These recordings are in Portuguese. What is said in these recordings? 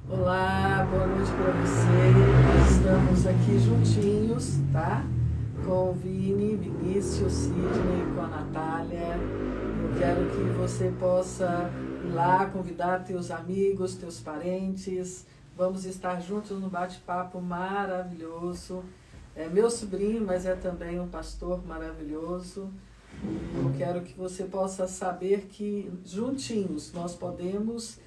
Olá, boa noite para você. Nós estamos aqui juntinhos, tá? Com o Vinícius, Sidney, com a Natália. Eu quero que você possa ir lá convidar teus amigos, teus parentes. Vamos estar juntos no bate-papo maravilhoso. É meu sobrinho, mas é também um pastor maravilhoso. E eu quero que você possa saber que juntinhos nós podemos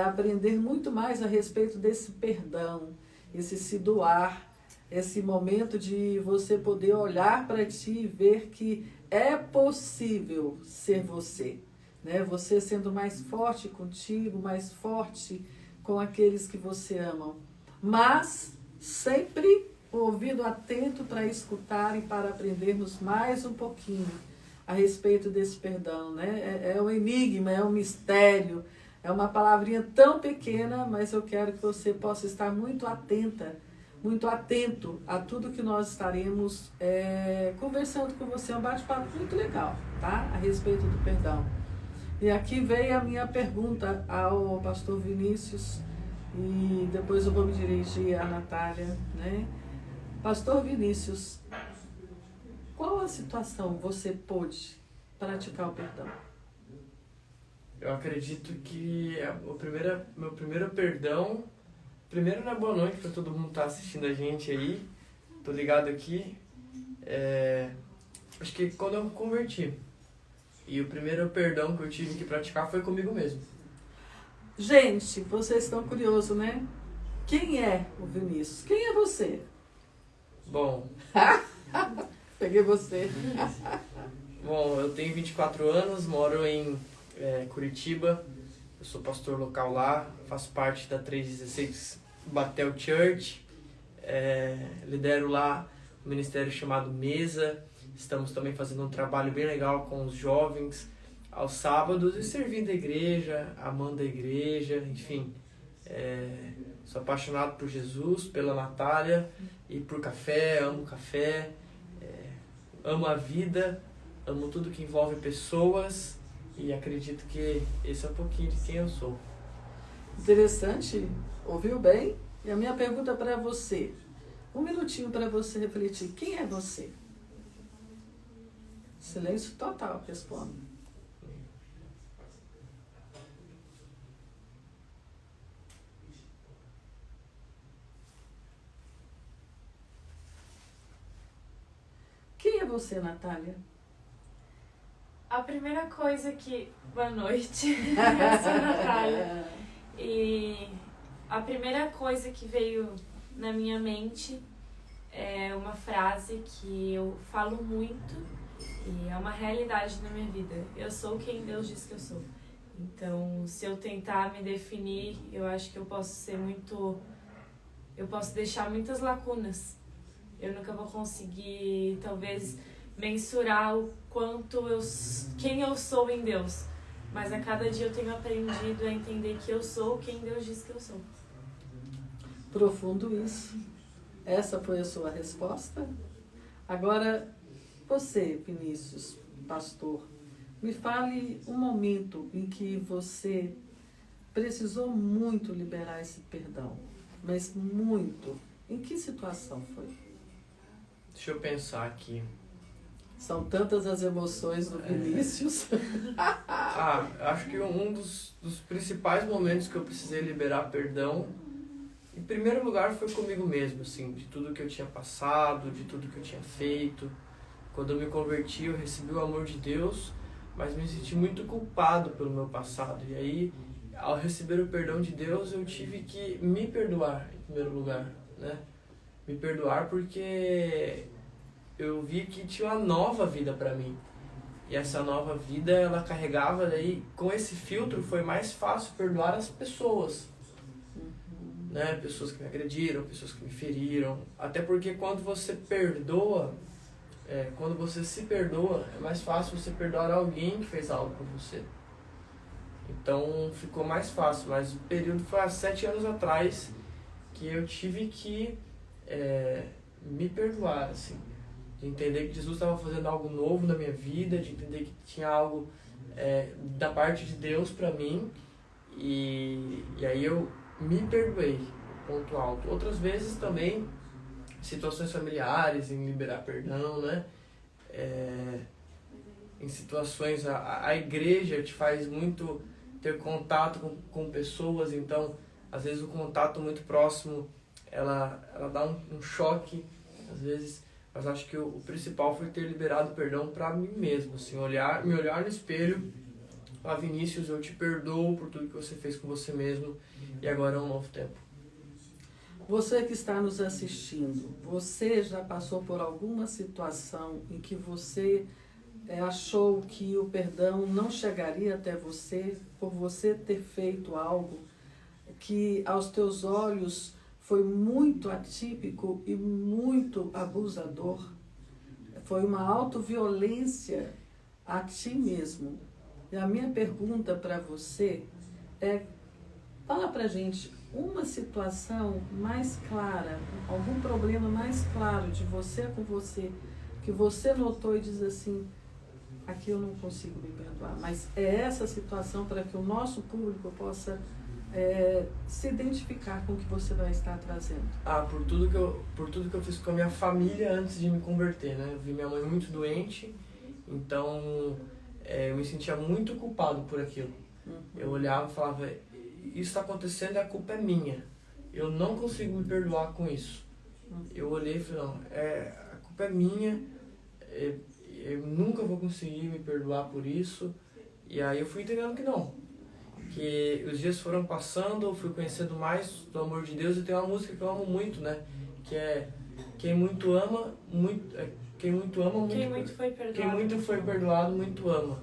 aprender muito mais a respeito desse perdão, esse se doar, esse momento de você poder olhar para ti e ver que é possível ser você, né? Você sendo mais forte contigo, mais forte com aqueles que você ama, mas sempre o ouvido atento para escutar e para aprendermos mais um pouquinho a respeito desse perdão, né? É um enigma, é um mistério. É uma palavrinha tão pequena, mas eu quero que você possa estar muito atenta, muito atento a tudo que nós estaremos conversando com você. É um bate-papo muito legal, tá? A respeito do perdão. E aqui veio a minha pergunta ao pastor Vinícius, e depois eu vou me dirigir à Natália, né? Pastor Vinícius, qual a situação você pôde praticar o perdão? Eu acredito que meu primeiro perdão... Primeiro, né, boa noite para todo mundo que tá assistindo a gente aí. Tô ligado aqui. Acho que quando eu me converti. E o primeiro perdão que eu tive que praticar foi comigo mesmo. Gente, vocês estão curiosos, né? Quem é o Vinícius? Quem é você? Bom... Peguei você. Bom, eu tenho 24 anos, moro em Curitiba. Eu sou pastor local lá, faço parte da 316 Batel Church. Lidero lá um ministério chamado Mesa. Estamos também fazendo um trabalho bem legal com os jovens aos sábados e servindo a igreja, amando a igreja, enfim. Sou apaixonado por Jesus, pela Natália e por café, amo café, amo a vida, amo tudo que envolve pessoas e acredito que esse é um pouquinho de quem eu sou. Interessante, ouviu bem? E a minha pergunta para você, um minutinho para você refletir, quem é você? Silêncio total, responda. Quem é você, Natália? A primeira coisa que... Boa noite, eu sou a Natália. E a primeira coisa que veio na minha mente é uma frase que eu falo muito e é uma realidade na minha vida. Eu sou quem Deus diz que eu sou. Então, se eu tentar me definir, eu acho que eu posso ser muito... Eu posso deixar muitas lacunas. Eu nunca vou conseguir, talvez, mensurar o quem eu sou em Deus. Mas a cada dia eu tenho aprendido a entender que eu sou quem Deus diz que eu sou. Profundo isso. Essa foi a sua resposta? Agora, você, Vinícius, pastor, me fale um momento em que você precisou muito liberar esse perdão. Mas muito. Em que situação foi? Deixa eu pensar aqui. São tantas as emoções do Vinícius. Acho que um dos principais momentos que eu precisei liberar perdão, em primeiro lugar, foi comigo mesmo, assim, de tudo que eu tinha passado, de tudo que eu tinha feito. Quando eu me converti, eu recebi o amor de Deus, mas me senti muito culpado pelo meu passado. E aí, ao receber o perdão de Deus, eu tive que me perdoar, em primeiro lugar, né? Me perdoar porque eu vi que tinha uma nova vida para mim. E essa nova vida, ela carregava, daí, com esse filtro, foi mais fácil perdoar as pessoas. Né? Pessoas que me agrediram, pessoas que me feriram. Até porque quando você perdoa, quando você se perdoa, é mais fácil você perdoar alguém que fez algo por você. Então, ficou mais fácil. Mas o período foi há 7 anos atrás que eu tive que me perdoar, assim. De entender que Jesus estava fazendo algo novo na minha vida, de entender que tinha algo da parte de Deus para mim. E aí eu me perdoei, ponto alto. Outras vezes também, situações familiares, em liberar perdão, né? Em situações, a igreja te faz muito ter contato com pessoas, então, às vezes o contato muito próximo, ela dá um choque, às vezes, mas acho que o principal foi ter liberado perdão para mim mesmo, assim, me olhar no espelho, falar, Vinícius, eu te perdoo por tudo que você fez com você mesmo, e agora é um novo tempo. Você que está nos assistindo, você já passou por alguma situação em que você achou que o perdão não chegaria até você, por você ter feito algo que aos teus olhos foi muito atípico e muito abusador? Foi uma autoviolência a ti mesmo. E a minha pergunta para você é, fala pra gente uma situação mais clara, algum problema mais claro de você com você, que você notou e diz assim, aqui eu não consigo me perdoar, mas é essa situação para que o nosso público possa se identificar com o que você vai estar trazendo. Por tudo que eu fiz com a minha família antes de me converter, né? Eu vi minha mãe muito doente, então eu me sentia muito culpado por aquilo. Eu olhava e falava, isso está acontecendo e a culpa é minha. Eu não consigo me perdoar com isso. Eu olhei e falei, não, a culpa é minha, eu nunca vou conseguir me perdoar por isso. E aí eu fui entendendo que não. Que os dias foram passando, eu fui conhecendo mais do amor de Deus, e tem uma música que eu amo muito, né? Que é quem muito ama, quem muito foi perdoado, muito ama.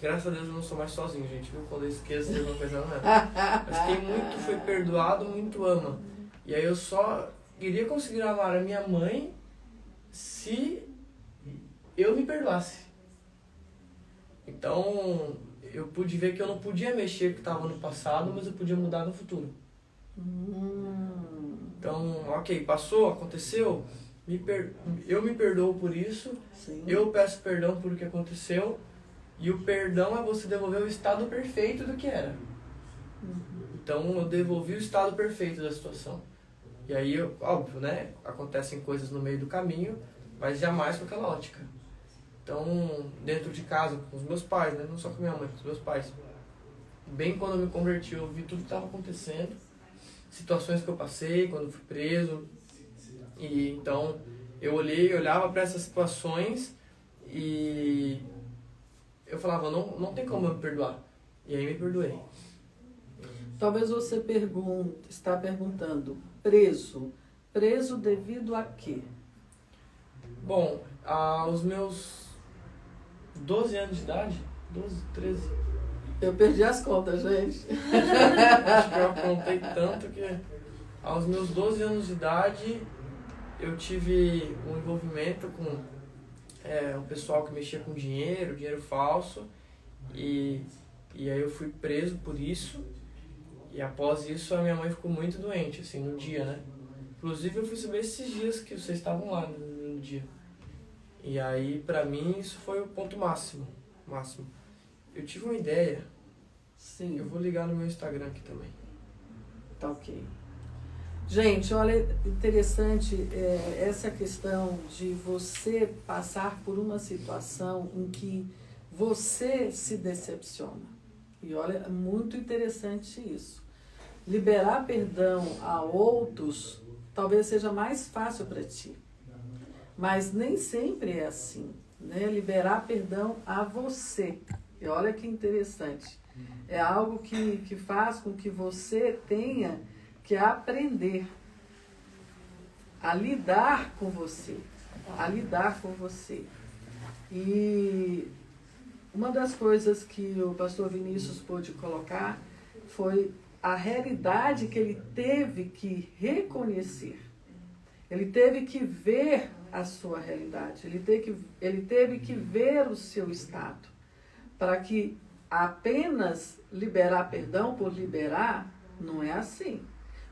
Graças a Deus eu não sou mais sozinho, gente, viu? Quando eu esqueço de alguma coisa, não é. Mas quem muito foi perdoado, muito ama. E aí eu só iria conseguir amar a minha mãe se eu me perdoasse. Então, eu pude ver que eu não podia mexer o que estava no passado, mas eu podia mudar no futuro. Então, ok, passou, aconteceu, eu me perdoo por isso, sim. Eu peço perdão por o que aconteceu, e o perdão é você devolver o estado perfeito do que era. Então, eu devolvi o estado perfeito da situação. E aí, óbvio, né, acontecem coisas no meio do caminho, mas jamais com aquela ótica. Então, dentro de casa, com os meus pais, né? Não só com minha mãe, com os meus pais. Bem quando eu me converti, eu vi tudo que estava acontecendo, situações que eu passei, quando eu fui preso. E então, eu olhava para essas situações e eu falava, não tem como eu me perdoar. E aí me perdoei. Talvez você está perguntando, preso devido a quê? Bom, aos meus 12 anos de idade, 12, 13. Eu perdi as contas, gente. Acho que eu apontei tanto que aos meus 12 anos de idade eu tive um envolvimento com um pessoal que mexia com dinheiro falso, e aí eu fui preso por isso, e após isso a minha mãe ficou muito doente, assim, no dia, né? Inclusive eu fui saber esses dias que vocês estavam lá no dia. E aí, pra mim, isso foi o ponto máximo. Eu tive uma ideia. Sim. Eu vou ligar no meu Instagram aqui também. Tá ok. Gente, olha, interessante essa questão de você passar por uma situação em que você se decepciona. E olha, é muito interessante isso. Liberar perdão a outros talvez seja mais fácil para ti. Mas nem sempre é assim, né? Liberar perdão a você. E olha que interessante. É algo que faz com que você tenha que aprender a lidar com você. E uma das coisas que o pastor Vinícius pôde colocar foi a realidade que ele teve que reconhecer. Ele teve que ver a sua realidade, ele teve que ver o seu estado, para que apenas liberar perdão por liberar, não é assim.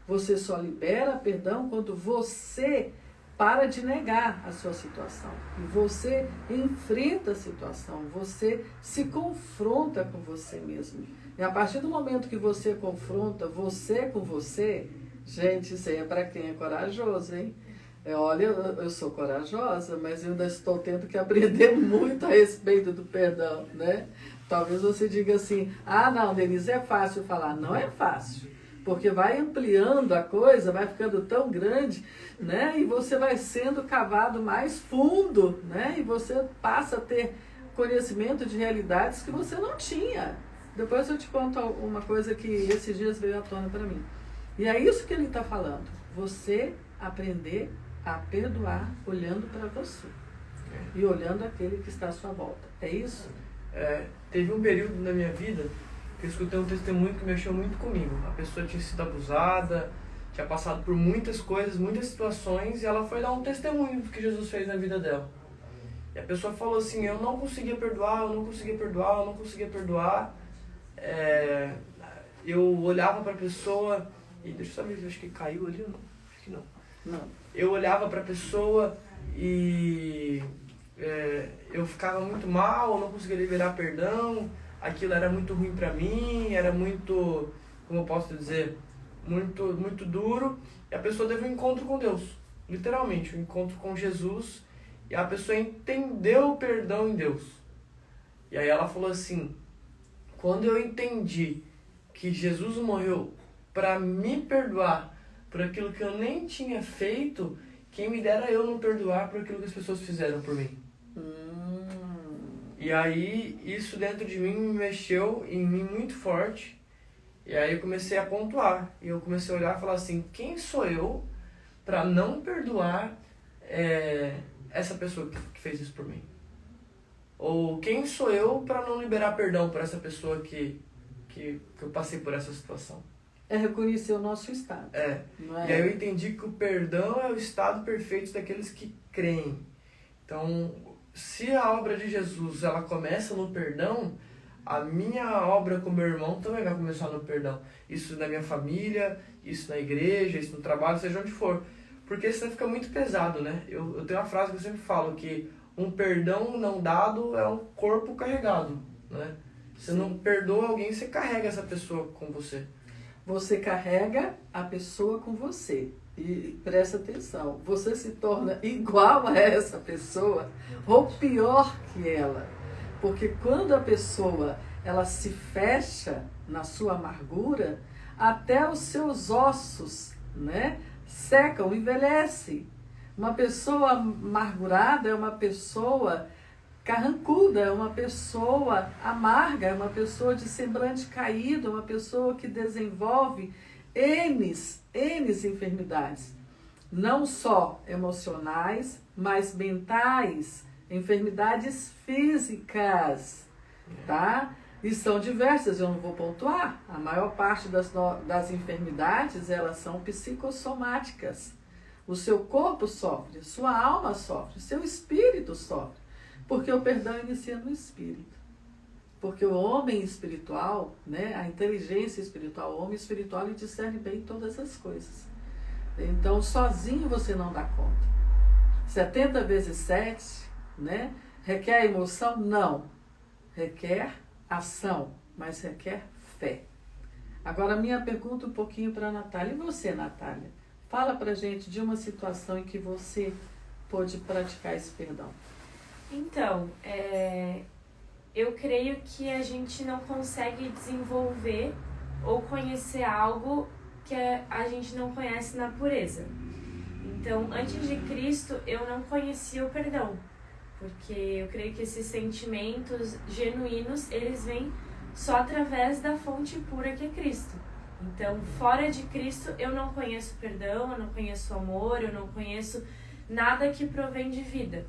Você só libera perdão quando você para de negar a sua situação. E você enfrenta a situação, você se confronta com você mesmo. E a partir do momento que você confronta você com você, gente, isso aí é para quem é corajoso, hein? Olha, eu sou corajosa, mas eu ainda estou tendo que aprender muito a respeito do perdão, né? Talvez você diga assim, não, Denise, é fácil falar. Não é fácil, porque vai ampliando a coisa, vai ficando tão grande, né? E você vai sendo cavado mais fundo, né? E você passa a ter conhecimento de realidades que você não tinha. Depois eu te conto uma coisa que esses dias veio à tona para mim. E é isso que ele está falando. Você aprender a perdoar olhando para você e olhando aquele que está à sua volta. É isso? Teve um período na minha vida que eu escutei um testemunho que mexeu muito comigo. A pessoa tinha sido abusada, tinha passado por muitas coisas, muitas situações, e ela foi dar um testemunho do que Jesus fez na vida dela. E a pessoa falou assim, eu não conseguia perdoar. Eu olhava para a pessoa, e deixa eu saber, acho que caiu ali ou não? Acho que não. Eu olhava para a pessoa e eu ficava muito mal, eu não conseguia liberar perdão, aquilo era muito ruim para mim, era muito, como eu posso dizer, muito duro. E a pessoa teve um encontro com Deus, literalmente, um encontro com Jesus, e a pessoa entendeu o perdão em Deus. E aí ela falou assim, quando eu entendi que Jesus morreu para me perdoar por aquilo que eu nem tinha feito, quem me dera eu não perdoar por aquilo que as pessoas fizeram por mim. E aí isso dentro de mim me mexeu em mim muito forte. E aí eu comecei a pontuar. E eu comecei a olhar e falar assim, quem sou eu para não perdoar essa pessoa que fez isso por mim? Ou quem sou eu para não liberar perdão por essa pessoa que eu passei por essa situação? É reconhecer o nosso estado. Não é? E aí eu entendi que o perdão é o estado perfeito daqueles que creem. Então, se a obra de Jesus ela começa no perdão, a minha obra com meu irmão também vai começar no perdão. Isso na minha família, isso na igreja, isso no trabalho, seja onde for. Porque senão fica muito pesado, né? Eu tenho uma frase que eu sempre falo, que um perdão não dado é um corpo carregado, né? Você não perdoa alguém, você carrega essa pessoa com você. Você carrega a pessoa com você. E presta atenção, você se torna igual a essa pessoa ou pior que ela. Porque quando a pessoa ela se fecha na sua amargura, até os seus ossos, né, secam, envelhecem. Uma pessoa amargurada é uma pessoa carrancuda, é uma pessoa amarga, é uma pessoa de semblante caído, é uma pessoa que desenvolve N enfermidades, não só emocionais, mas mentais, enfermidades físicas, tá? E são diversas, eu não vou pontuar. A maior parte das enfermidades, elas são psicossomáticas. O seu corpo sofre, sua alma sofre, seu espírito sofre, porque o perdão inicia no espírito. Porque o homem espiritual, né, a inteligência espiritual, o homem espiritual, ele discerne bem todas as coisas. Então, sozinho você não dá conta. 70 vezes 7, né, requer emoção? Não. Requer ação, mas requer fé. Agora, minha pergunta um pouquinho para a Natália. E você, Natália? Fala pra gente de uma situação em que você pôde praticar esse perdão. Então, eu creio que a gente não consegue desenvolver ou conhecer algo que a gente não conhece na pureza. Então, antes de Cristo, eu não conhecia o perdão, porque eu creio que esses sentimentos genuínos, eles vêm só através da fonte pura que é Cristo. Então, fora de Cristo, eu não conheço perdão, eu não conheço amor, eu não conheço nada que provém de vida.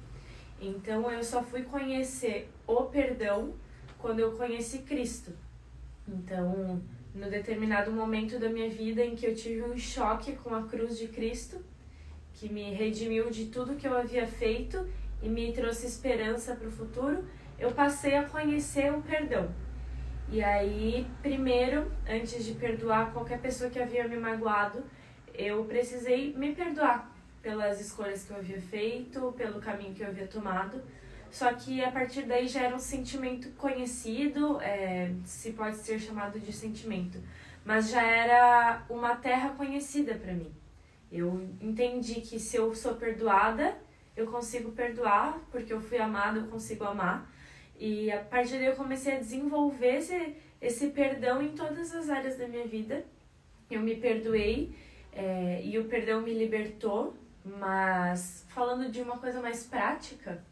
Então, eu só fui conhecer o perdão quando eu conheci Cristo. Então, no determinado momento da minha vida em que eu tive um choque com a cruz de Cristo, que me redimiu de tudo que eu havia feito e me trouxe esperança para o futuro, eu passei a conhecer o perdão. E aí, primeiro, antes de perdoar qualquer pessoa que havia me magoado, eu precisei me perdoar pelas escolhas que eu havia feito, pelo caminho que eu havia tomado. Só que a partir daí já era um sentimento conhecido, se pode ser chamado de sentimento, mas já era uma terra conhecida para mim. Eu entendi que se eu sou perdoada, eu consigo perdoar, porque eu fui amada, eu consigo amar. E a partir daí eu comecei a desenvolver esse perdão em todas as áreas da minha vida. Eu me perdoei e o perdão me libertou, mas falando de uma coisa mais prática,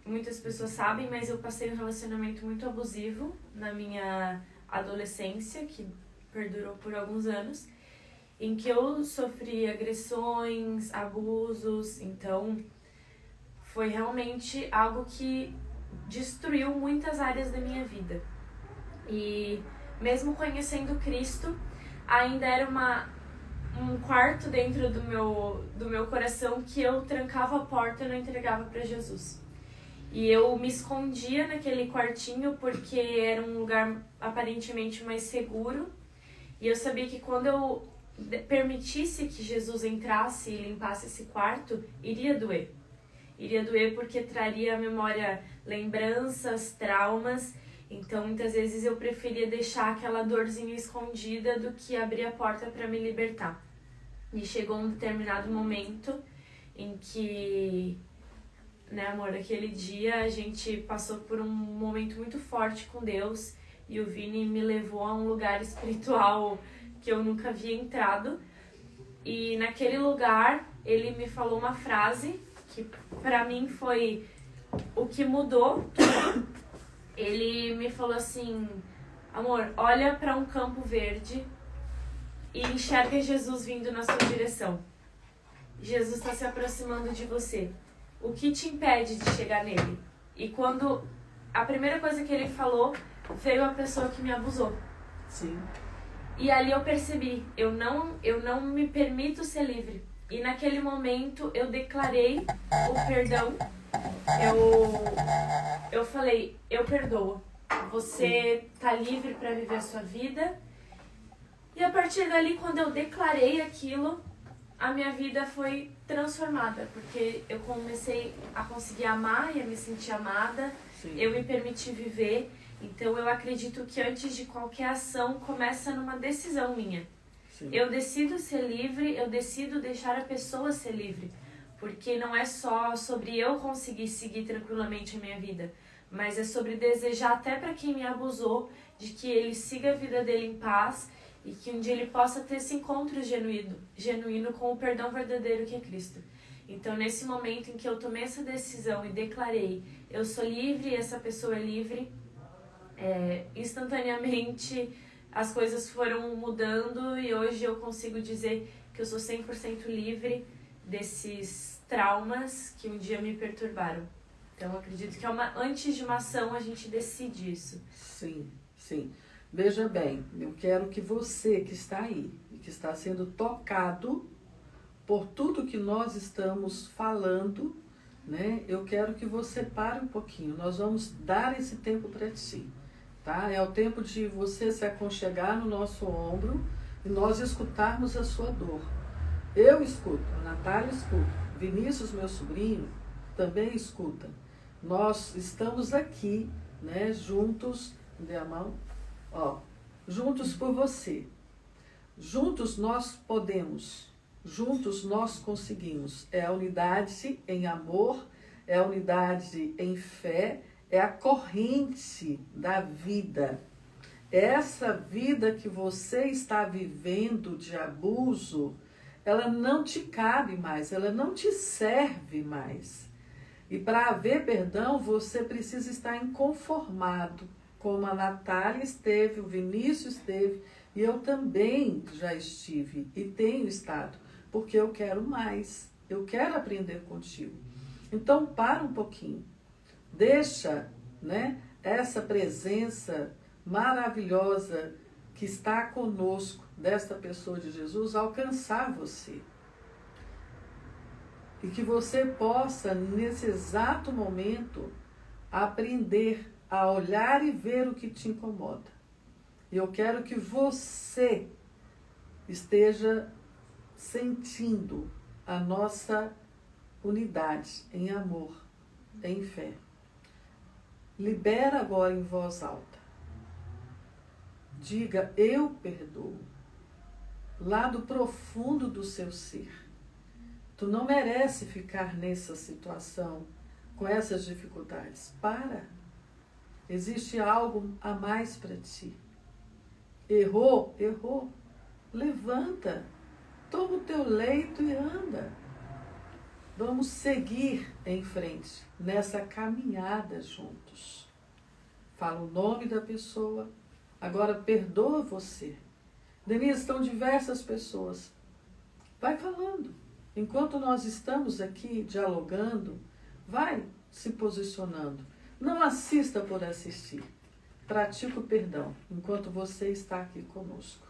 muitas pessoas sabem, mas eu passei um relacionamento muito abusivo na minha adolescência, que perdurou por alguns anos, em que eu sofri agressões, abusos. Então foi realmente algo que destruiu muitas áreas da minha vida. E mesmo conhecendo Cristo, ainda era um quarto dentro do meu coração que eu trancava a porta e não entregava para Jesus. E eu me escondia naquele quartinho porque era um lugar aparentemente mais seguro. E eu sabia que quando eu permitisse que Jesus entrasse e limpasse esse quarto, iria doer. Iria doer porque traria à memória lembranças, traumas. Então, muitas vezes eu preferia deixar aquela dorzinha escondida do que abrir a porta para me libertar. E chegou um determinado momento em que, né, amor, aquele dia a gente passou por um momento muito forte com Deus e o Vini me levou a um lugar espiritual que eu nunca havia entrado. E naquele lugar ele me falou uma frase que pra mim foi o que mudou. Ele me falou assim: amor, olha para um campo verde e enxerga Jesus vindo na sua direção. Jesus está se aproximando de você. O que te impede de chegar nele? E quando a primeira coisa que ele falou, veio a pessoa que me abusou. Sim. E ali eu percebi, eu não me permito ser livre. E naquele momento eu declarei o perdão. Eu falei, eu perdoo. Você tá livre para viver a sua vida. E a partir dali, quando eu declarei aquilo, a minha vida foi transformada. Porque eu comecei a conseguir amar e a me sentir amada. Sim. Eu me permiti viver. Então eu acredito que antes de qualquer ação, começa numa decisão minha. Sim. Eu decido ser livre, eu decido deixar a pessoa ser livre. Porque não é só sobre eu conseguir seguir tranquilamente a minha vida, mas é sobre desejar até para quem me abusou, de que ele siga a vida dele em paz e que um dia ele possa ter esse encontro genuíno com o perdão verdadeiro que é Cristo. Então, nesse momento em que eu tomei essa decisão e declarei, eu sou livre e essa pessoa é livre, instantaneamente as coisas foram mudando e hoje eu consigo dizer que eu sou 100% livre desses traumas que um dia me perturbaram. Então eu acredito que antes de uma ação a gente decide isso. Sim, sim. Veja bem, eu quero que você que está aí e que está sendo tocado por tudo que nós estamos falando, né? Eu quero que você pare um pouquinho. Nós vamos dar esse tempo para ti. Tá? É o tempo de você se aconchegar no nosso ombro e nós escutarmos a sua dor. Eu escuto, a Natália escuta, Vinícius, meu sobrinho, também escuta. Nós estamos aqui, né, juntos, dê a mão, juntos por você. Juntos nós podemos, juntos nós conseguimos. É a unidade em amor, é a unidade em fé, é a corrente da vida. Essa vida que você está vivendo de abuso, ela não te cabe mais, ela não te serve mais. E para haver perdão, você precisa estar inconformado, como a Natália esteve, o Vinícius esteve, e eu também já estive e tenho estado, porque eu quero mais, eu quero aprender contigo. Então, para um pouquinho. Deixa, né, essa presença maravilhosa que está conosco, desta pessoa de Jesus, alcançar você. E que você possa, nesse exato momento, aprender a olhar e ver o que te incomoda. E eu quero que você esteja sentindo a nossa unidade em amor, em fé. Libera agora em voz alta. Diga, eu perdoo. Lá do profundo do seu ser. Tu não merece ficar nessa situação, com essas dificuldades. Para. Existe algo a mais para ti. Errou, errou. Levanta. Toma o teu leito e anda. Vamos seguir em frente, nessa caminhada juntos. Fala o nome da pessoa. Agora perdoa você. Denise, estão diversas pessoas. Vai falando. Enquanto nós estamos aqui dialogando, vai se posicionando. Não assista por assistir. Pratique o perdão, enquanto você está aqui conosco.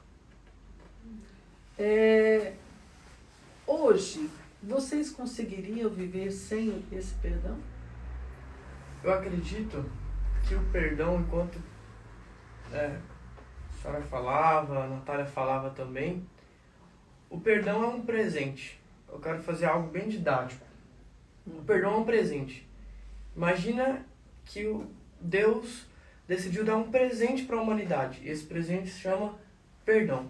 Hoje, vocês conseguiriam viver sem esse perdão? Eu acredito que o perdão, enquanto a senhora falava, a Natália falava também, o perdão é um presente. Eu quero fazer algo bem didático. O perdão é um presente. Imagina que Deus decidiu dar um presente para a humanidade. E esse presente se chama perdão.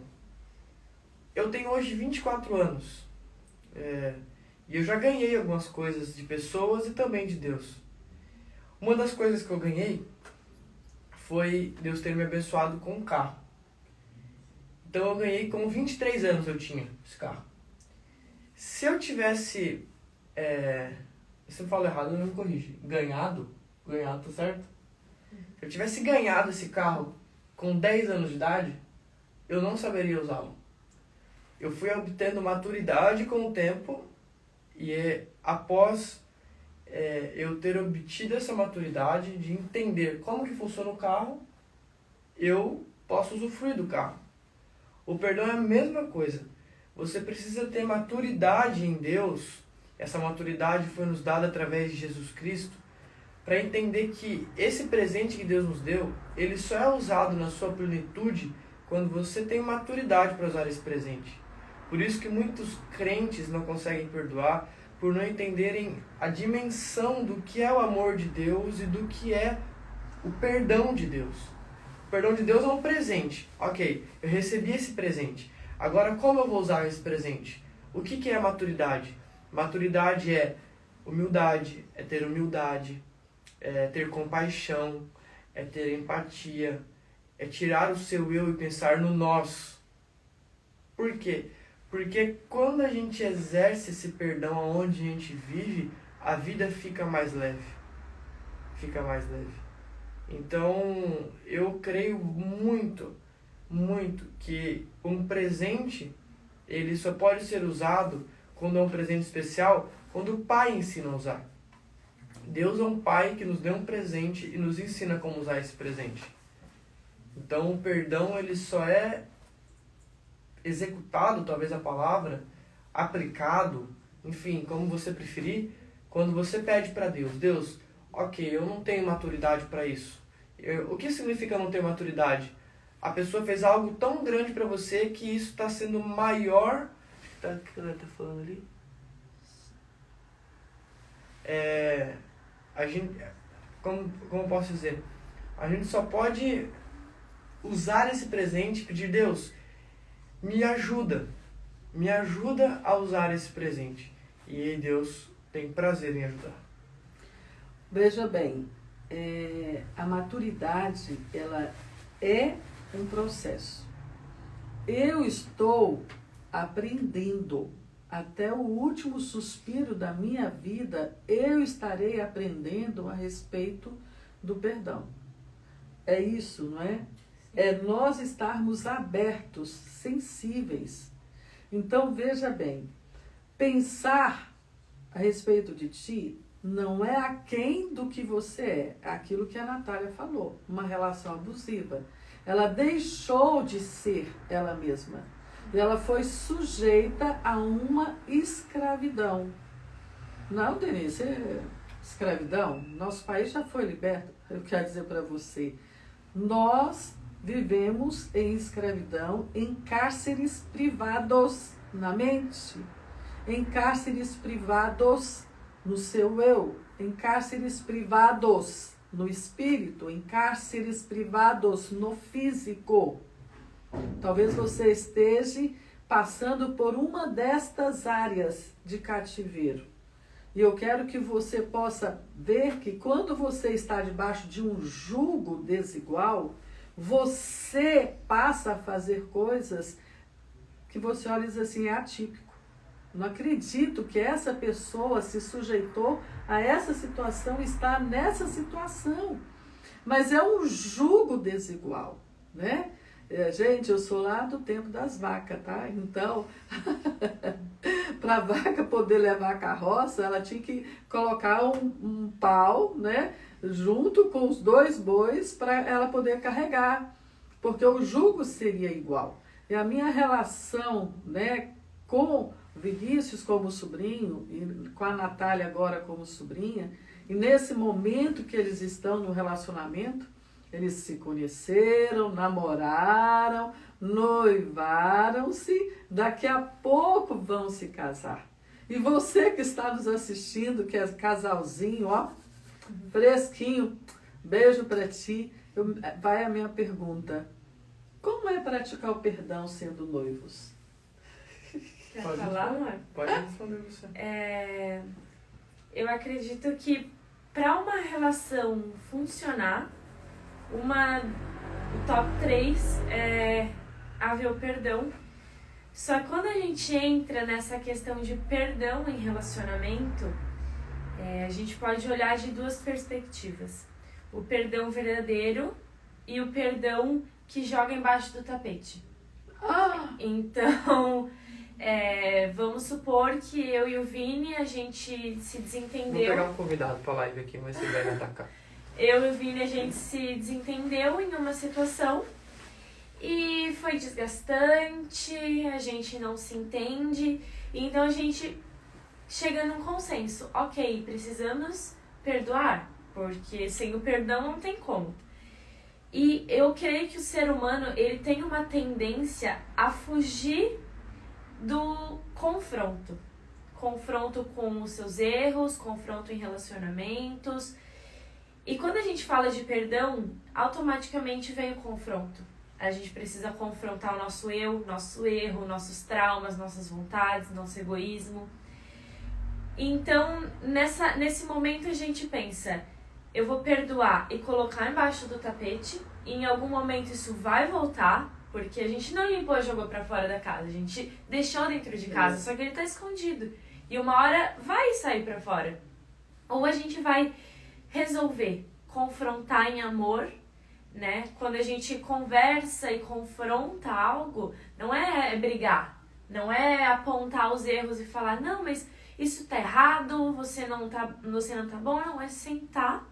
Eu tenho hoje 24 anos. E eu já ganhei algumas coisas de pessoas e também de Deus. Uma das coisas que eu ganhei foi Deus ter me abençoado com um carro. Então eu ganhei com 23 anos eu tinha esse carro. Se eu tivesse, se eu falo errado, não me corrige, ganhado, tá certo? Se eu tivesse ganhado esse carro com 10 anos de idade, eu não saberia usá-lo. Eu fui obtendo maturidade com o tempo e após eu ter obtido essa maturidade de entender como que funciona o carro, eu posso usufruir do carro. O perdão é a mesma coisa. Você precisa ter maturidade em Deus. Essa maturidade foi nos dada através de Jesus Cristo, para entender que esse presente que Deus nos deu, ele só é usado na sua plenitude quando você tem maturidade para usar esse presente. Por isso que muitos crentes não conseguem perdoar, por não entenderem a dimensão do que é o amor de Deus e do que é o perdão de Deus. O perdão de Deus é um presente. Ok, eu recebi esse presente. Agora, como eu vou usar esse presente? O que é maturidade? Maturidade é humildade, é ter compaixão, é ter empatia, é tirar o seu eu e pensar no nós. Por quê? Porque quando a gente exerce esse perdão aonde a gente vive, a vida fica mais leve. Fica mais leve. Então, eu creio muito que um presente, ele só pode ser usado quando é um presente especial, quando o pai ensina a usar. Deus é um pai que nos deu um presente e nos ensina como usar esse presente. Então, o perdão, ele só é executado, talvez a palavra, aplicado, enfim, como você preferir, quando você pede para Deus, ok, eu não tenho maturidade para isso. O que significa não ter maturidade? A pessoa fez algo tão grande para você que isso está sendo maior... O que ela está falando ali? A gente, como eu posso dizer? A gente só pode usar esse presente e pedir, Deus, me ajuda a usar esse presente. E aí Deus tem prazer em ajudar. Veja bem, a maturidade, ela é um processo. Eu estou aprendendo. Até o último suspiro da minha vida, eu estarei aprendendo a respeito do perdão. É isso, não é? É nós estarmos abertos, sensíveis. Então, veja bem, pensar a respeito de ti não é aquém do que você é aquilo que a Natália falou, uma relação abusiva. Ela deixou de ser ela mesma. E ela foi sujeita a uma escravidão. Não, Denise, escravidão? Nosso país já foi liberto. Eu quero dizer para você, nós vivemos em escravidão, em cárceres privados, na mente, em cárceres privados no seu eu, em cárceres privados no espírito, em cárceres privados no físico. Talvez você esteja passando por uma destas áreas de cativeiro. E eu quero que você possa ver que quando você está debaixo de um jugo desigual, você passa a fazer coisas que você olha e diz assim, é atípico. Não acredito que essa pessoa se sujeitou a essa situação, está nessa situação. Mas é um jugo desigual, né? Gente, eu sou lá do tempo das vacas, tá? Então, para a vaca poder levar a carroça, ela tinha que colocar um pau, né? Junto com os 2 bois para ela poder carregar, porque o jugo seria igual. E a minha relação, né, com Vinícius como sobrinho e com a Natália agora como sobrinha, e nesse momento que eles estão no relacionamento, eles se conheceram, namoraram, noivaram-se, daqui a pouco vão se casar. E você que está nos assistindo, que é casalzinho, ó, fresquinho, beijo para ti. Vai a minha pergunta. Como é praticar o perdão sendo noivos? Quer falar, Mar? Pode responder você. Eu acredito que para uma relação funcionar, o top 3 é haver o perdão. Só que quando a gente entra nessa questão de perdão em relacionamento, a gente pode olhar de 2 perspectivas. O perdão verdadeiro e o perdão que joga embaixo do tapete. Então, vamos supor que eu e o Vini, a gente se desentendeu. Vou pegar um convidado pra live aqui, mas você vai me atacar. Eu e o Vini, a gente se desentendeu em uma situação e foi desgastante, a gente não se entende, então a gente chega num consenso. Ok, precisamos perdoar, porque sem o perdão não tem como. E eu creio que o ser humano, ele tem uma tendência a fugir do confronto. Confronto com os seus erros, confronto em relacionamentos. E quando a gente fala de perdão, automaticamente vem o confronto. A gente precisa confrontar o nosso eu, nosso erro, nossos traumas, nossas vontades, nosso egoísmo. Então, nesse momento a gente pensa, eu vou perdoar e colocar embaixo do tapete, e em algum momento isso vai voltar, porque a gente não limpou e jogou pra fora da casa, a gente deixou dentro de casa, só que ele tá escondido. E uma hora vai sair pra fora. Ou a gente vai resolver, confrontar em amor, né? Quando a gente conversa e confronta algo, não é brigar, não é apontar os erros e falar, não, mas isso tá errado, você não tá bom, não, é sentar,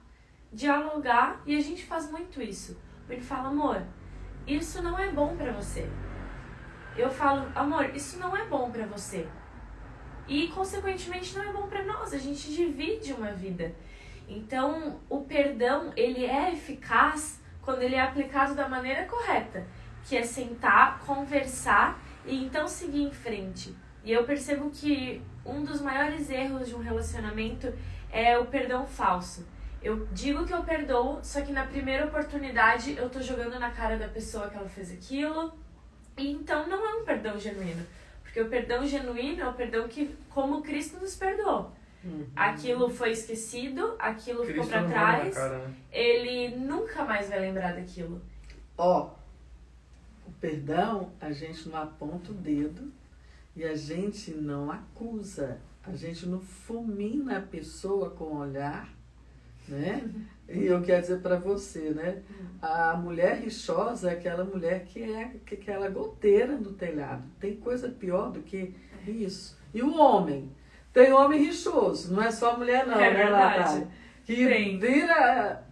dialogar, e a gente faz muito isso. Ele fala, amor, isso não é bom pra você. Eu falo, amor, isso não é bom pra você. E, consequentemente, não é bom pra nós, a gente divide uma vida. Então, o perdão, ele é eficaz quando ele é aplicado da maneira correta, que é sentar, conversar e então seguir em frente. E eu percebo que um dos maiores erros de um relacionamento é o perdão falso. Eu digo que eu perdoo, só que na primeira oportunidade eu tô jogando na cara da pessoa que ela fez aquilo, e então não é um perdão genuíno. Porque o perdão genuíno é o perdão que, como Cristo nos perdoou. Aquilo foi esquecido, aquilo ficou pra trás, né? Ele nunca mais vai lembrar daquilo. O perdão, a gente não aponta o dedo e a gente não acusa, a gente não fulmina a pessoa com o olhar, né? E eu quero dizer para você, né? A mulher rixosa é aquela mulher que é aquela goteira no telhado. Tem coisa pior do que isso. E o homem? Tem homem rixoso, não é só mulher não, né, Natália? Que vira,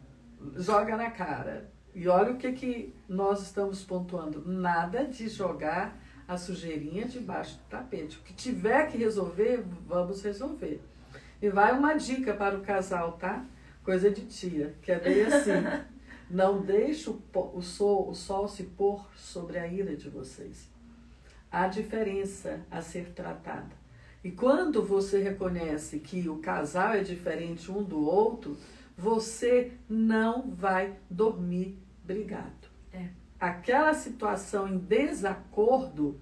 joga na cara. E olha o que nós estamos pontuando. Nada de jogar a sujeirinha debaixo do tapete. O que tiver que resolver, vamos resolver. E vai uma dica para o casal, tá? Coisa de tia, que é bem assim. Não deixe o sol se pôr sobre a ira de vocês. há diferença a ser tratada. E quando você reconhece que o casal é diferente um do outro, você não vai dormir brigado. Aquela situação em desacordo,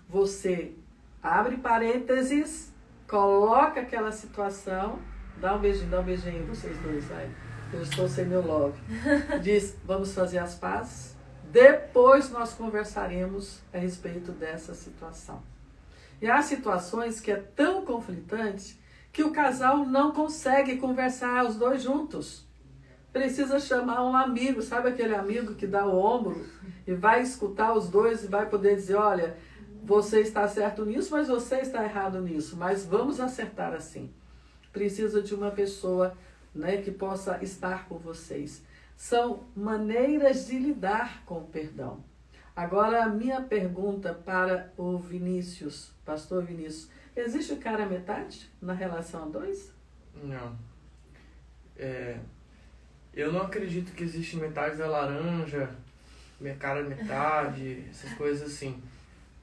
você abre parênteses, coloca aquela situação, dá um beijinho vocês dois, vai. Eu estou sem meu love. Diz, vamos fazer as pazes. Depois nós conversaremos a respeito dessa situação. E há situações que é tão conflitante que o casal não consegue conversar os dois juntos. Precisa chamar um amigo, sabe aquele amigo que dá o ombro e vai escutar os dois e vai poder dizer, olha, você está certo nisso, mas você está errado nisso, mas vamos acertar assim. Precisa de uma pessoa, né, que possa estar com vocês. São maneiras de lidar com o perdão. Agora, a minha pergunta para o Vinícius, pastor Vinícius, existe o cara metade na relação a dois? Não. Eu não acredito que existe metade da laranja, minha cara metade, essas coisas assim.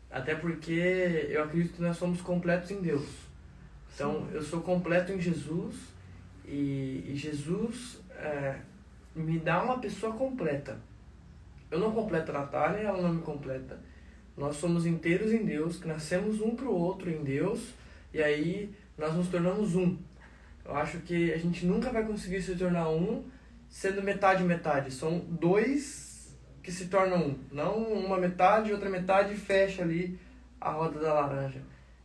Até porque eu acredito que nós somos completos em Deus. Então, eu sou completo em Jesus e Jesus me dá uma pessoa completa. Eu não completo a Natália, ela não me completa. Nós somos inteiros em Deus, que nascemos um para o outro em Deus, e aí nós nos tornamos um. Eu acho que a gente nunca vai conseguir se tornar um sendo metade. São dois que se tornam um. Não uma metade, outra metade e fecha ali a roda da laranja.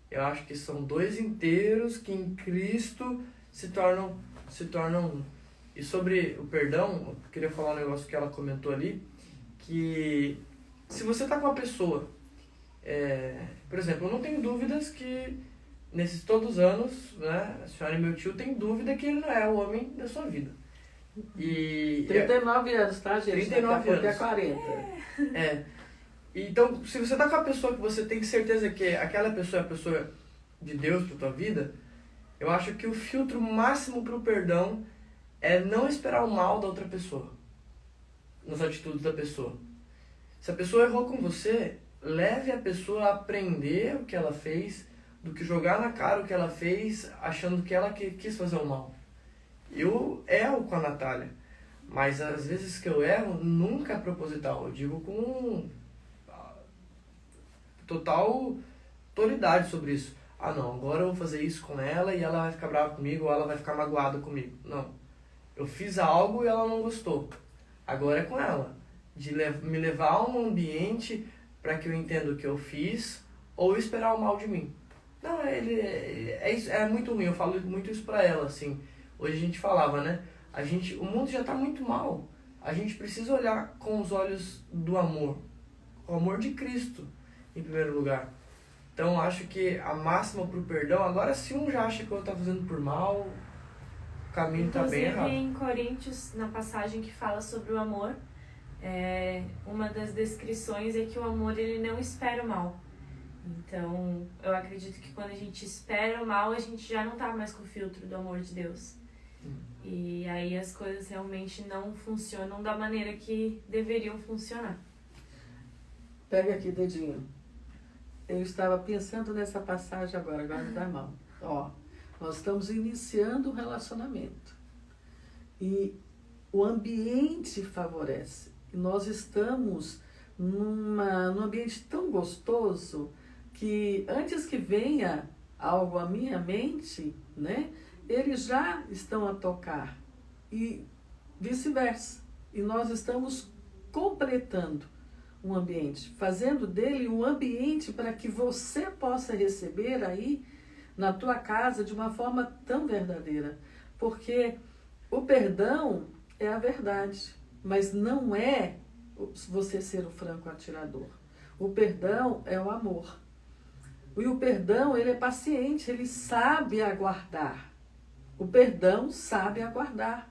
Eu acho que são dois inteiros que em Cristo se tornam um. E sobre o perdão, eu queria falar um negócio que ela comentou ali, que se você está com uma pessoa, por exemplo, eu não tenho dúvidas que nesses todos os anos, né, a senhora e meu tio tem dúvida que ele não é o homem da sua vida. E 39 anos, tá, gente? 39 anos. Porque é 40. Então, se você está com a pessoa que você tem certeza que aquela pessoa é a pessoa de Deus para tua vida, eu acho que o filtro máximo para o perdão é não esperar o mal da outra pessoa, nas atitudes da pessoa. Se a pessoa errou com você, leve a pessoa a aprender o que ela fez, do que jogar na cara o que ela fez, achando que ela quis fazer o mal. Eu erro com a Natália, mas às vezes que eu erro, nunca é proposital. Eu digo com total autoridade sobre isso. Ah não, agora eu vou fazer isso com ela e ela vai ficar brava comigo ou ela vai ficar magoada comigo. Não. Eu fiz algo e ela não gostou. Agora é com ela. De me levar a um ambiente para que eu entenda o que eu fiz ou esperar o mal de mim. Não, é muito ruim. Eu falo muito isso para ela, assim. Hoje a gente falava, né? O mundo já está muito mal. A gente precisa olhar com os olhos do amor. O amor de Cristo, em primeiro lugar. Então, acho que a máxima para o perdão... Agora, se um já acha que eu estou fazendo por mal, o caminho está bem errado. Inclusive, em Coríntios, na passagem que fala sobre o amor, uma das descrições é que o amor ele não espera o mal. Então, eu acredito que quando a gente espera o mal, a gente já não está mais com o filtro do amor de Deus. E aí as coisas realmente não funcionam da maneira que deveriam funcionar. Pega aqui, dedinho. Eu estava pensando nessa passagem agora me dá a mão. Ó, nós estamos iniciando um relacionamento. E o ambiente favorece. E nós estamos num ambiente tão gostoso que antes que venha algo à minha mente, né, eles já estão a tocar. E vice-versa. E nós estamos completando um ambiente, fazendo dele um ambiente para que você possa receber aí na tua casa de uma forma tão verdadeira. Porque o perdão é a verdade, mas não é você ser o franco atirador. O perdão é o amor. E o perdão, ele é paciente, ele sabe aguardar. O perdão sabe aguardar.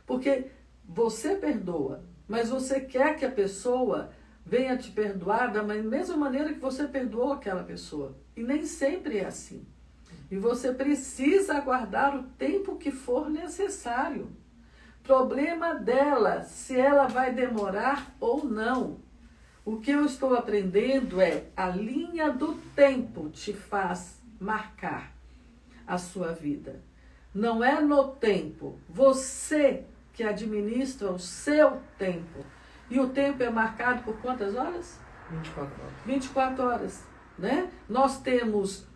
Porque você perdoa, mas você quer que a pessoa venha te perdoar da mesma maneira que você perdoou aquela pessoa. E nem sempre é assim. E você precisa aguardar o tempo que for necessário. Problema dela, se ela vai demorar ou não. O que eu estou aprendendo é a linha do tempo te faz marcar a sua vida. Não é no tempo. Você que administra o seu tempo. E o tempo é marcado por quantas horas? 24 horas. 24 horas, né? Nós temos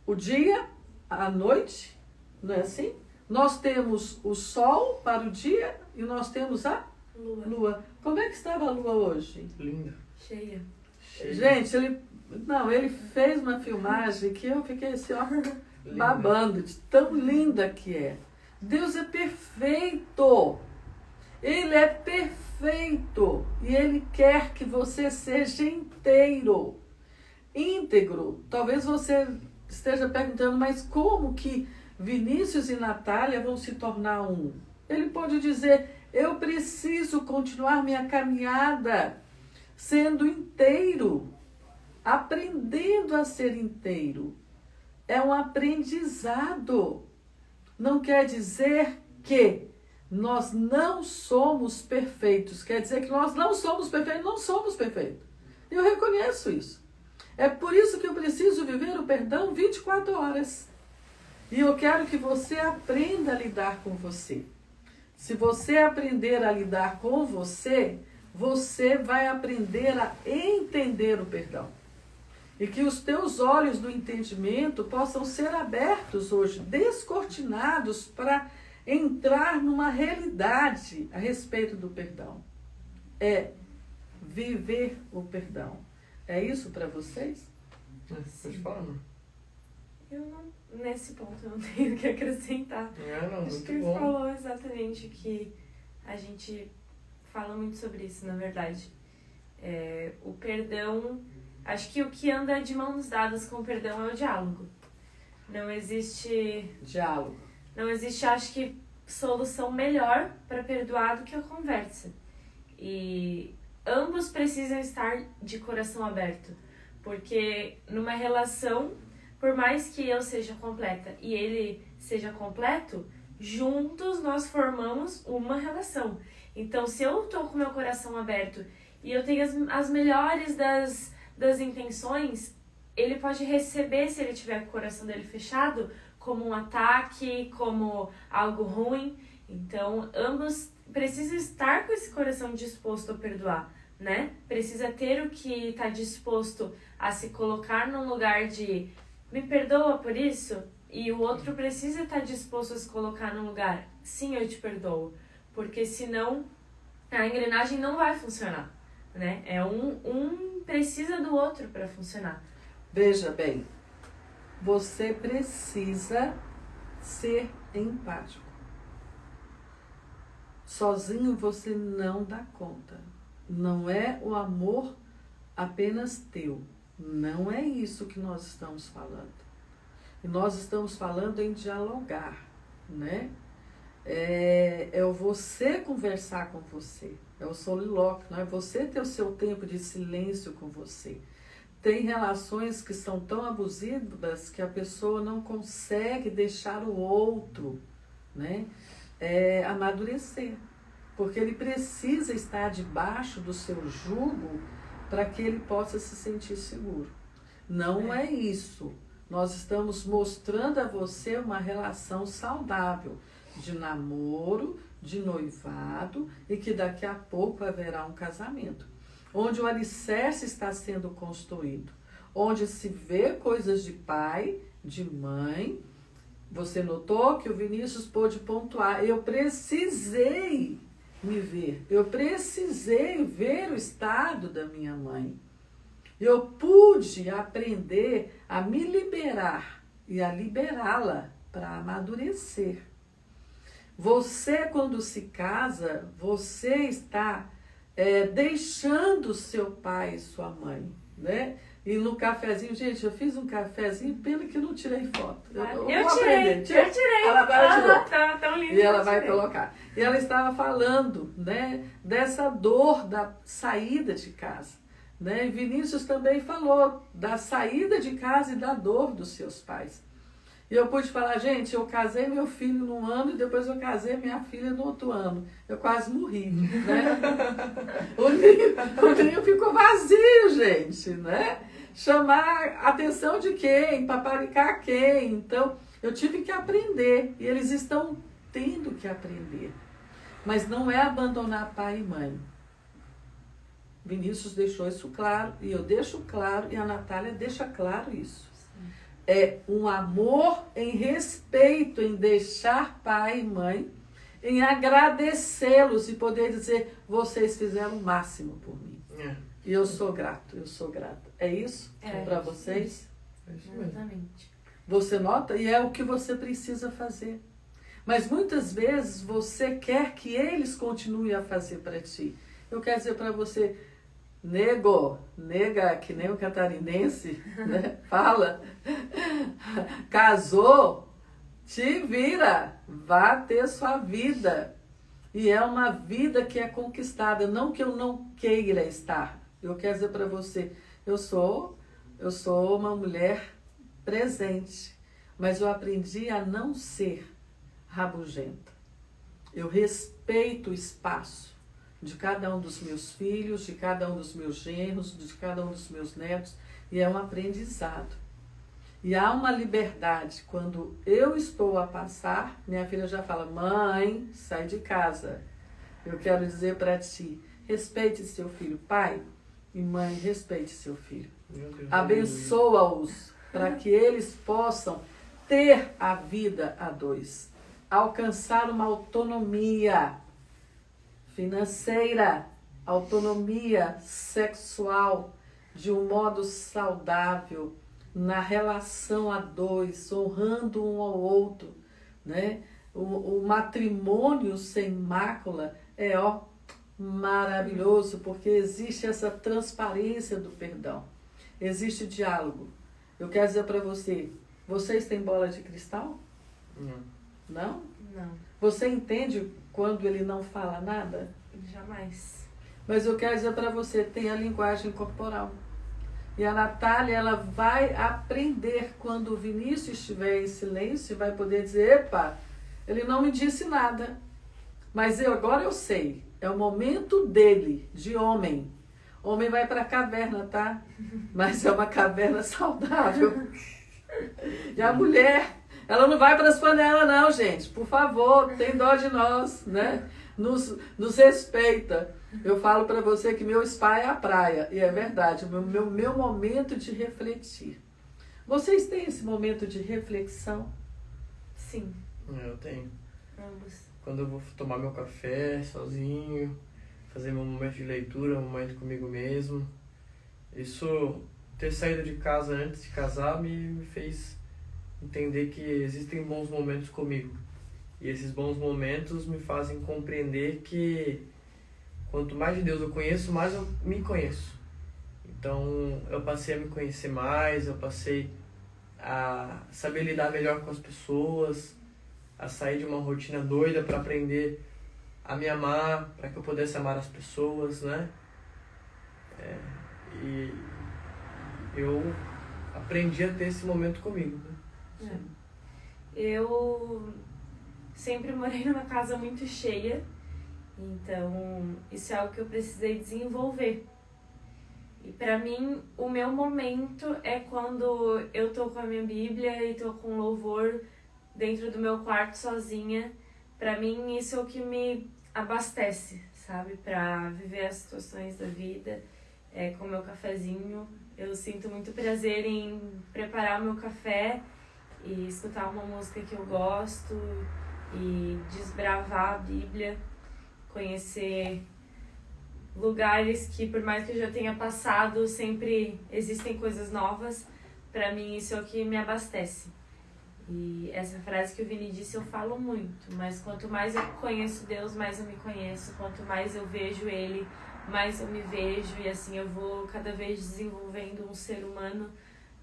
o dia, a noite, não é assim? Nós temos o sol para o dia e nós temos a lua. Como é que estava a lua hoje? Linda. Cheia. Gente, ele fez uma filmagem que eu fiquei assim, ó, babando, de tão linda que é. Deus é perfeito. Ele é perfeito. E Ele quer que você seja inteiro. Íntegro. Talvez você esteja perguntando, mas como que Vinícius e Natália vão se tornar um? Ele pode dizer, eu preciso continuar minha caminhada sendo inteiro, aprendendo a ser inteiro. É um aprendizado. Não quer dizer que nós não somos perfeitos. Quer dizer que nós não somos perfeitos. Não somos perfeitos. Eu reconheço isso. É por isso que eu preciso viver o perdão 24 horas. E eu quero que você aprenda a lidar com você. Se você aprender a lidar com você, você vai aprender a entender o perdão. E que os teus olhos do entendimento possam ser abertos hoje, descortinados para entrar numa realidade a respeito do perdão. É viver o perdão. É isso para vocês? Pode falar, não? Eu não, nesse ponto eu não tenho o que acrescentar. Acho que ele falou exatamente que a gente fala muito sobre isso, na verdade. O perdão, acho que o que anda de mãos dadas com o perdão é o diálogo. Não existe... Diálogo. Não existe, acho que, solução melhor para perdoar do que a conversa. E ambos precisam estar de coração aberto. Porque numa relação, por mais que eu seja completa e ele seja completo, juntos nós formamos uma relação. Então, se eu estou com meu coração aberto e eu tenho as melhores das intenções, ele pode receber, se ele tiver com o coração dele fechado, como um ataque, como algo ruim. Então, ambos precisam estar com esse coração disposto a perdoar, né? Precisa ter o que está disposto a se colocar num lugar de me perdoa por isso, e o outro precisa estar disposto a se colocar num lugar, sim, eu te perdoo, porque senão a engrenagem não vai funcionar, né? Um precisa do outro para funcionar. Veja bem, você precisa ser empático. Sozinho você não dá conta. Não é o amor apenas teu. Não é isso que nós estamos falando. E nós estamos falando em dialogar, né? É o você conversar com você. É o solilóquio, não é você ter o seu tempo de silêncio com você. Tem relações que são tão abusivas que a pessoa não consegue deixar o outro, né, amadurecer. Porque ele precisa estar debaixo do seu jugo para que ele possa se sentir seguro. Não é isso. Nós estamos mostrando a você uma relação saudável de namoro, de noivado e que daqui a pouco haverá um casamento. Onde o alicerce está sendo construído. Onde se vê coisas de pai, de mãe. Você notou que o Vinícius pôde pontuar. Eu precisei me ver. Eu precisei ver o estado da minha mãe. Eu pude aprender a me liberar e a liberá-la para amadurecer. Você, quando se casa, você está deixando seu pai e sua mãe, né? E no cafezinho, gente, eu fiz um cafezinho, pena que eu não tirei foto. Eu tirei. Ela vai tirou. Tá tão lindo. E ela vai colocar. E ela estava falando, né, dessa dor da saída de casa. Né? E Vinícius também falou da saída de casa e da dor dos seus pais. E eu pude falar, gente, eu casei meu filho num ano e depois eu casei minha filha no outro ano. Eu quase morri, né? O ninho ficou vazio, gente, né? Chamar a atenção de quem? Paparicar quem? Então, eu tive que aprender. E eles estão tendo que aprender. Mas não é abandonar pai e mãe. Vinícius deixou isso claro, e eu deixo claro, e a Natália deixa claro isso. É um amor em respeito, em deixar pai e mãe, em agradecê-los e poder dizer, vocês fizeram o máximo por mim. E eu sou grato, eu sou grata. É isso para vocês? É isso mesmo. Exatamente. Você nota? E é o que você precisa fazer. Mas muitas vezes você quer que eles continuem a fazer para ti. Eu quero dizer para você, nega, que nem o catarinense, né? Fala, casou, te vira, vá ter sua vida. E é uma vida que é conquistada, não que eu não queira estar. Eu quero dizer para você, eu sou uma mulher presente, mas eu aprendi a não ser rabugenta. Eu respeito o espaço de cada um dos meus filhos, de cada um dos meus genros, de cada um dos meus netos, e é um aprendizado. E há uma liberdade. Quando eu estou a passar, minha filha já fala, mãe, sai de casa. Eu quero dizer para ti, respeite seu filho. Pai e mãe, respeite seu filho. Abençoa-os para que eles possam ter a vida a dois. Alcançar uma autonomia financeira, autonomia sexual de um modo saudável, na relação a dois, honrando um ao outro, né? O matrimônio sem mácula é maravilhoso, porque existe essa transparência do perdão, existe diálogo. Eu quero dizer para você, vocês têm bola de cristal? Não? Não, Você entende quando ele não fala nada? jamais. Mas eu quero dizer para você, tem a linguagem corporal. E a Natália, ela vai aprender quando o Vinícius estiver em silêncio, vai poder dizer, epa, ele não me disse nada. Mas agora eu sei, é o momento dele, de homem. Homem vai para a caverna, tá? Mas é uma caverna saudável. E a mulher, ela não vai para as panelas não, gente. Por favor, tem dó de nós, né? Nos respeita. Eu falo para você que meu spa é a praia. E é verdade, meu momento de refletir. Vocês têm esse momento de reflexão? Sim, Eu tenho. ambos. Quando eu vou tomar meu café sozinho, fazer meu momento de leitura, um momento comigo mesmo. Isso, ter saído de casa antes de casar me fez entender que existem bons momentos comigo. E esses bons momentos me fazem compreender que quanto mais de Deus eu conheço, mais eu me conheço. Então eu passei a me conhecer mais, eu passei a saber lidar melhor com as pessoas, a sair de uma rotina doida para aprender a me amar, para que eu pudesse amar as pessoas, né? E eu aprendi a ter esse momento comigo, né? Eu sempre morei numa casa muito cheia, então isso é algo que eu precisei desenvolver. E pra mim, o meu momento é quando eu tô com a minha Bíblia e tô com louvor dentro do meu quarto sozinha. Pra mim, isso é o que me abastece, sabe? Pra viver as situações da vida, com o meu cafezinho. Eu sinto muito prazer em preparar o meu café e escutar uma música que eu gosto e desbravar a Bíblia, conhecer lugares que, por mais que eu já tenha passado, sempre existem coisas novas. Pra mim, isso é o que me abastece. E essa frase que o Vini disse eu falo muito, mas quanto mais eu conheço Deus, mais eu me conheço. Quanto mais eu vejo Ele, mais eu me vejo. E assim eu vou cada vez desenvolvendo um ser humano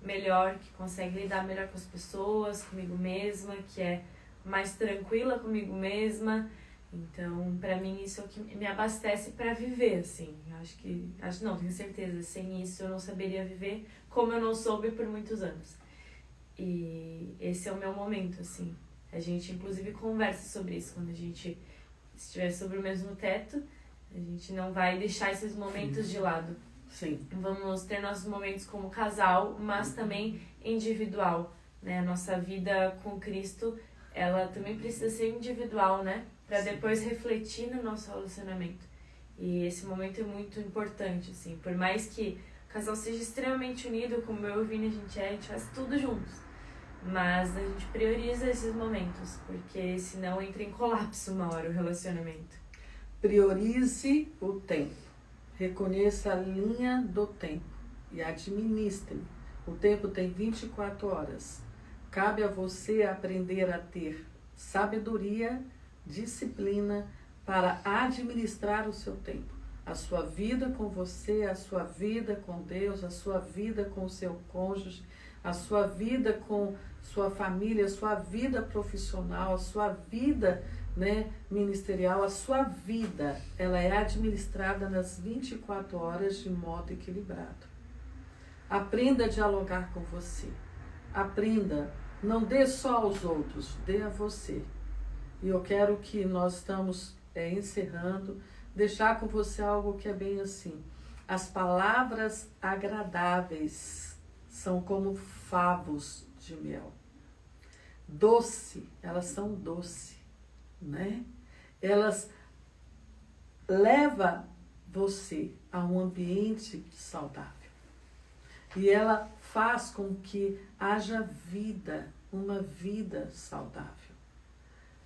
melhor, que consegue lidar melhor com as pessoas, comigo mesma, que é mais tranquila comigo mesma. Então, pra mim, isso é o que me abastece pra viver, assim. Acho não, tenho certeza. Sem isso, eu não saberia viver como eu não soube por muitos anos. E esse é o meu momento, assim. A gente, inclusive, conversa sobre isso quando a gente estiver sobre o mesmo teto. A gente não vai deixar esses momentos de lado. Sim. Vamos ter nossos momentos como casal, mas também individual, né? A nossa vida com Cristo, ela também precisa ser individual, né? Para depois refletir no nosso relacionamento. E esse momento é muito importante, assim. Por mais que o casal seja extremamente unido, como eu e o Vini, a gente faz tudo juntos. Mas a gente prioriza esses momentos, porque senão entra em colapso uma hora o relacionamento. Priorize o tempo. Reconheça a linha do tempo e administre. O tempo tem 24 horas. Cabe a você aprender a ter sabedoria, disciplina para administrar o seu tempo. A sua vida com você, a sua vida com Deus, a sua vida com o seu cônjuge, a sua vida com sua família, a sua vida profissional, a sua vida, né, ministerial, a sua vida, ela é administrada nas 24 horas de modo equilibrado. Aprenda a dialogar com você. Aprenda, não dê só aos outros, dê a você. E eu quero que nós estamos encerrando, deixar com você algo que é bem assim. As palavras agradáveis são como favos de mel. Doce, elas são doce, né? Elas levam você a um ambiente saudável. E ela faz com que haja vida, uma vida saudável.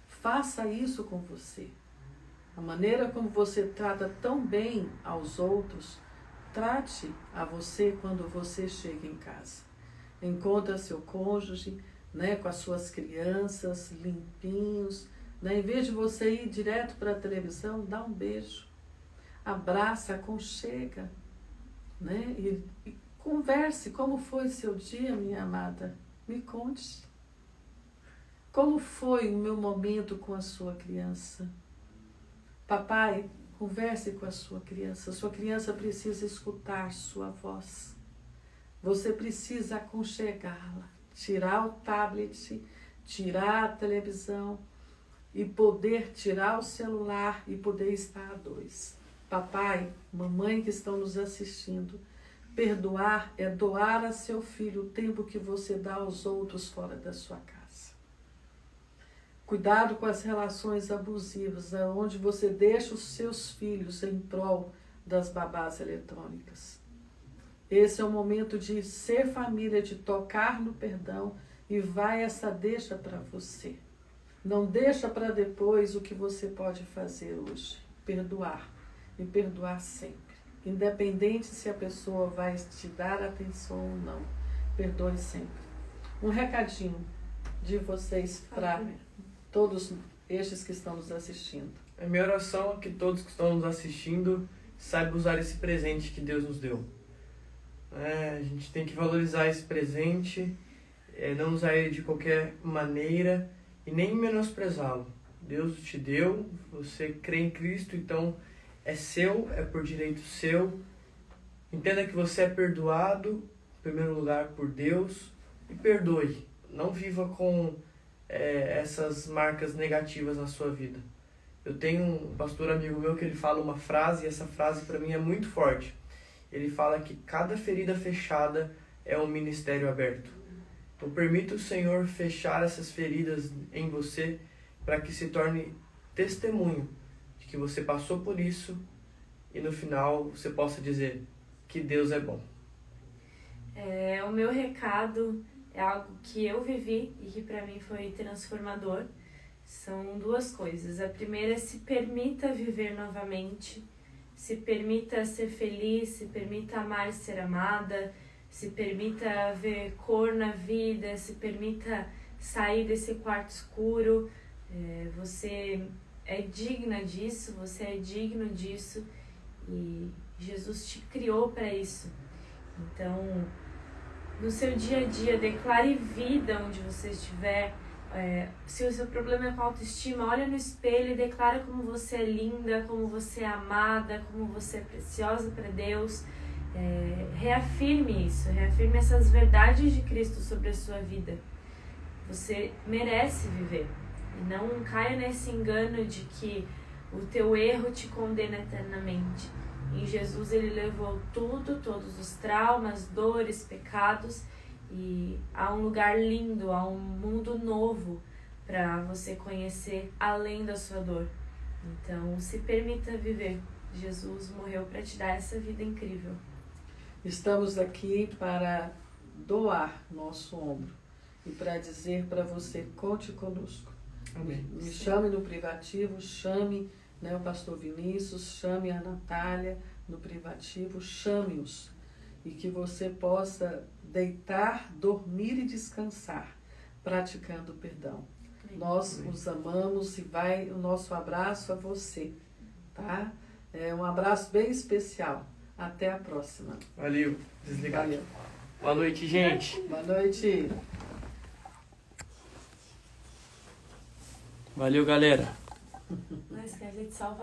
Faça isso com você. A maneira como você trata tão bem aos outros, trate a você quando você chega em casa. Encontra seu cônjuge, né, com as suas crianças, limpinhos. Né? Em vez de você ir direto para a televisão, dá um beijo. Abraça, aconchega. Né? E converse. Como foi seu dia, minha amada? Me conte. Como foi o meu momento com a sua criança? Papai, converse com a sua criança. Sua criança precisa escutar sua voz. Você precisa aconchegá-la. Tirar o tablet, tirar a televisão e poder tirar o celular e poder estar a dois. Papai, mamãe que estão nos assistindo, perdoar é doar a seu filho o tempo que você dá aos outros fora da sua casa. Cuidado com as relações abusivas, onde você deixa os seus filhos em prol das babás eletrônicas. Esse é o momento de ser família, de tocar no perdão e vai essa deixa para você. Não deixa para depois o que você pode fazer hoje. Perdoar. E perdoar sempre. Independente se a pessoa vai te dar atenção ou não. Perdoe sempre. Um recadinho de vocês para todos estes que estão nos assistindo. A minha oração é que todos que estão nos assistindo saibam usar esse presente que Deus nos deu. A gente tem que valorizar esse presente, não usar ele de qualquer maneira e nem menosprezá-lo. Deus te deu, você crê em Cristo, então é seu, é por direito seu. Entenda que você é perdoado, em primeiro lugar, por Deus, e perdoe. Não viva com essas marcas negativas na sua vida. Eu tenho um pastor amigo meu que ele fala uma frase, e essa frase para mim é muito forte. Ele fala que cada ferida fechada é um ministério aberto. Então permita o Senhor fechar essas feridas em você para que se torne testemunho de que você passou por isso e no final você possa dizer que Deus é bom. O meu recado é algo que eu vivi e que para mim foi transformador. São duas coisas. A primeira é se permita viver novamente. Se permita ser feliz, se permita amar e ser amada, se permita ver cor na vida, se permita sair desse quarto escuro. Você é digna disso, você é digno disso e Jesus te criou para isso. Então, no seu dia a dia, declare vida onde você estiver. Se o seu problema é com autoestima, olha no espelho e declara como você é linda, como você é amada, como você é preciosa para Deus. reafirme isso, reafirme essas verdades de Cristo sobre a sua vida. Você merece viver. E não caia nesse engano de que o teu erro te condena eternamente. Em Jesus ele levou tudo, todos os traumas, dores, pecados, e há um lugar lindo, há um mundo novo para você conhecer além da sua dor. Então, se permita viver. Jesus morreu para te dar essa vida incrível. Estamos aqui para doar nosso ombro e para dizer para você, conte conosco. Amém. Me chame no privativo, chame, né, o pastor Vinícius, chame a Natália no privativo, chame-os. E que você possa deitar, dormir e descansar, praticando o perdão. Nós os amamos e vai o nosso abraço a você, tá? É um abraço bem especial. Até a próxima. Valeu. Desligar. Valeu. Boa noite, gente. Boa noite. Valeu, galera. Mas que a gente salva